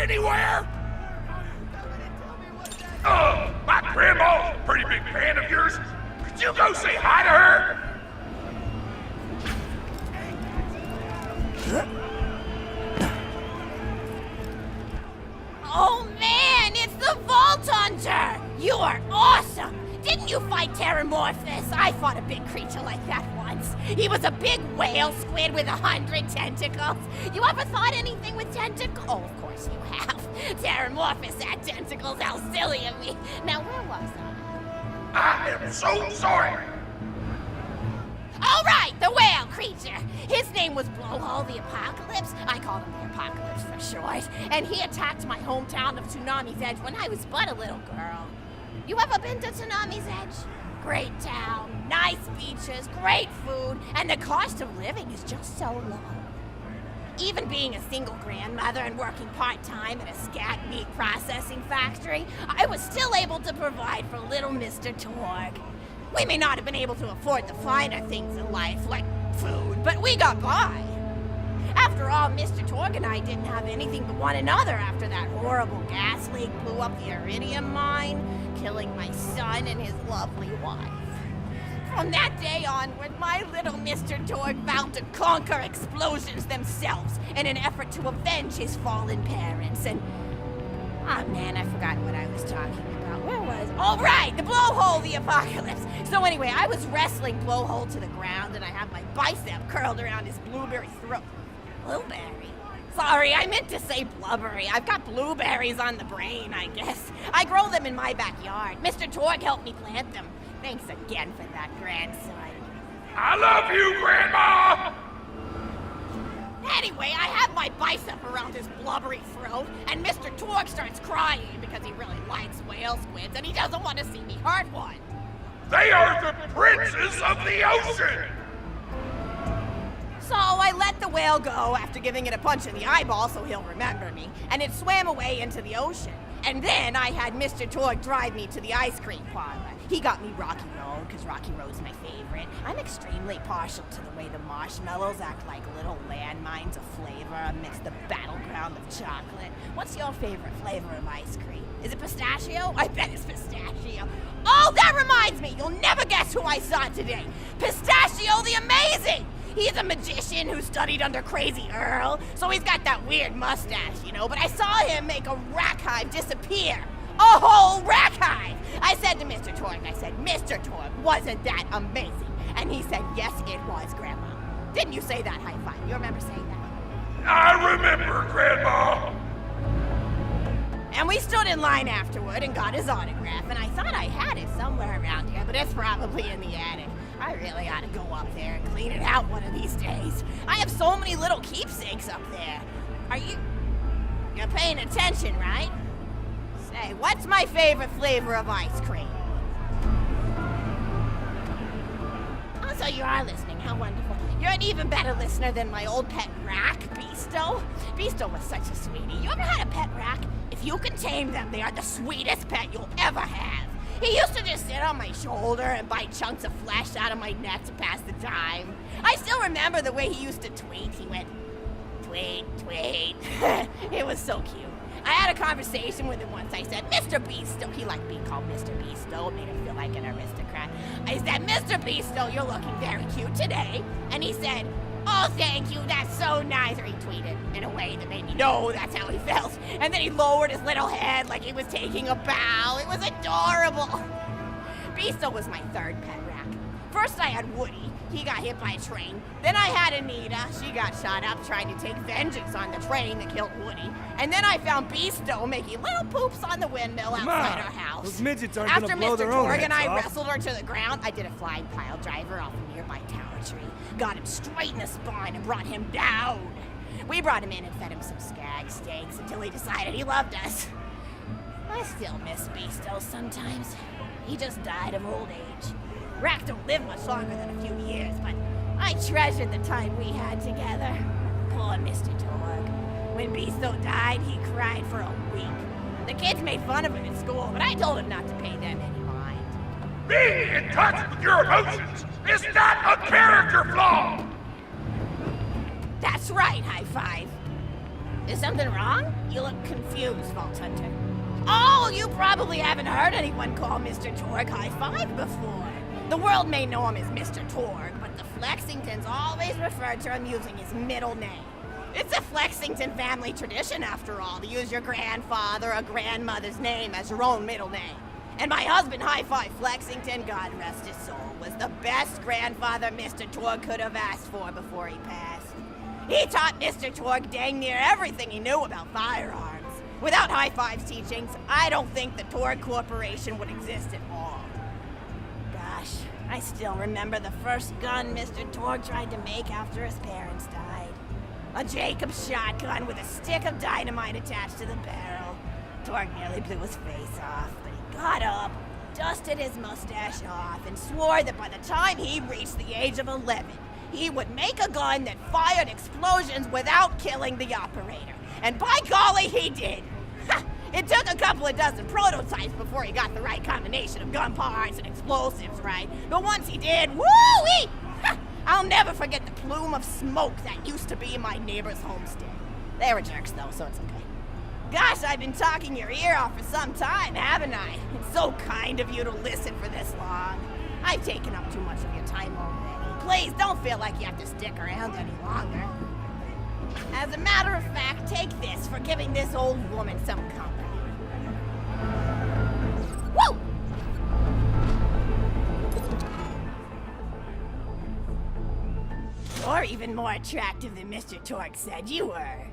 anywhere? My grandma's a pretty big fan of yours. Could you go say hi to her? Oh man, it's the Vault Hunter! You are awesome! Didn't you fight Terramorphous? I fought a big creature like that once. He was a big whale squid with 100 tentacles. You ever thought anything with tentacles? Oh, of course you have. Terramorphous had tentacles, how silly of me. Now, where was I? I am so sorry. All right, the whale creature. His name was Blowhole the Apocalypse. I called him the Apocalypse for short. And he attacked my hometown of Tsunami's Edge when I was but a little girl. You ever been to Tsunami's Edge? Great town, nice beaches, great food, and the cost of living is just so low. Even being a single grandmother and working part-time at a scat meat processing factory, I was still able to provide for little Mr. Torg. We may not have been able to afford the finer things in life, like food, but we got by. After all, Mr. Torg and I didn't have anything but one another after that horrible gas leak blew up the iridium mine, killing my son and his lovely wife. From that day onward, my little Mr. Torg vowed to conquer explosions themselves in an effort to avenge his fallen parents, and... oh man, I forgot what I was talking about. Where was... oh right, the Blowhole the Apocalypse! So anyway, I was wrestling Blowhole to the ground, and I have my bicep curled around his blueberry throat. Blueberry? Sorry, I meant to say blubbery. I've got blueberries on the brain, I guess. I grow them in my backyard. Mr. Torg helped me plant them. Thanks again for that, grandson. I love you, Grandma! Anyway, I have my bicep around his blubbery throat, and Mr. Torg starts crying because he really likes whale squids, and he doesn't want to see me hurt one. They are the princes of the ocean! So I let the whale go after giving it a punch in the eyeball so he'll remember me, and it swam away into the ocean. And then I had Mr. Torg drive me to the ice cream parlor. He got me Rocky Road, because Rocky Road's my favorite. I'm extremely partial to the way the marshmallows act like little landmines of flavor amidst the battleground of chocolate. What's your favorite flavor of ice cream? Is it pistachio? I bet it's pistachio. Oh, that reminds me! You'll never guess who I saw today! Pistachio the Amazing! He's a magician who studied under Crazy Earl, so he's got that weird mustache, you know, but I saw him make a rack hive disappear. A whole rack hive! I said to Mr. Torg, Mr. Torg, wasn't that amazing? And he said, yes, it was, Grandma. Didn't you say that, high five? You remember saying that? I remember, Grandma! And we stood in line afterward and got his autograph, and I thought I had it somewhere around here, but it's probably in the attic. I really ought to go up there and clean it out one of these days. I have so many little keepsakes up there. You're paying attention, right? Say, what's my favorite flavor of ice cream? Oh, so you are listening, how wonderful. You're an even better listener than my old pet rack, Beasto. Beasto was such a sweetie. You ever had a pet rack? If you can tame them, they are the sweetest pet you'll ever have. He used to just sit on my shoulder and bite chunks of flesh out of my neck to pass the time. I still remember the way he used to tweet. He went, tweet, tweet. It was so cute. I had a conversation with him once. I said, Mr. Beasto. He liked being called Mr. Beasto. It made him feel like an aristocrat. I said, Mr. Beasto, you're looking very cute today. And he said, oh, thank you, that's so nice. Or he tweeted in a way that made me know that's how he felt. And then he lowered his little head like he was taking a bow. It was adorable. Beasto was my third pet rack. First I had Woody. He got hit by a train. Then I had Anita. She got shot up trying to take vengeance on the train that killed Woody. And then I found Beasto making little poops on the windmill outside our house. Those midgets aren't After gonna blow Mr. their own Torg and heads I off. wrestled her to the ground, I did a flying pile driver off a nearby tower tree. Got him straight in the spine and brought him down. We brought him in and fed him some skag steaks until he decided he loved us. I still miss Beasto sometimes. He just died of old age. Racks don't live much longer than a few years, but I treasured the time we had together. Poor Mr. Torg. When Beasto died, he cried for a week. The kids made fun of him at school, but I told him not to pay them any mind. Being in touch with your emotions is not a character flaw! That's right, high five. Is something wrong? You look confused, Vault Hunter. Oh, you probably haven't heard anyone call Mr. Torg High Five before. The world may know him as Mr. Torg, but the Flexingtons always refer to him using his middle name. It's a Flexington family tradition, after all, to use your grandfather or grandmother's name as your own middle name. And my husband, High Five Flexington, God rest his soul, was the best grandfather Mr. Torg could have asked for before he passed. He taught Mr. Torg dang near everything he knew about firearms. Without High Five's teachings, I don't think the Torg Corporation would exist at all. Gosh, I still remember the first gun Mr. Torg tried to make after his parents died. A Jacobs shotgun with a stick of dynamite attached to the barrel. Torg nearly blew his face off, but he got up, dusted his mustache off, and swore that by the time he reached the age of 11, he would make a gun that fired explosions without killing the operator. And by golly, he did! It took a couple of dozen prototypes before he got the right combination of gun parts and explosives right. But once he did, woo-wee! I'll never forget the plume of smoke that used to be in my neighbor's homestead. They were jerks though, so it's okay. Gosh, I've been talking your ear off for some time, haven't I? It's so kind of you to listen for this long. I've taken up too much of your time already. Please don't feel like you have to stick around any longer. As a matter of fact, take this for giving this old woman some company. Woo! You're even more attractive than Mr. Torg said you were.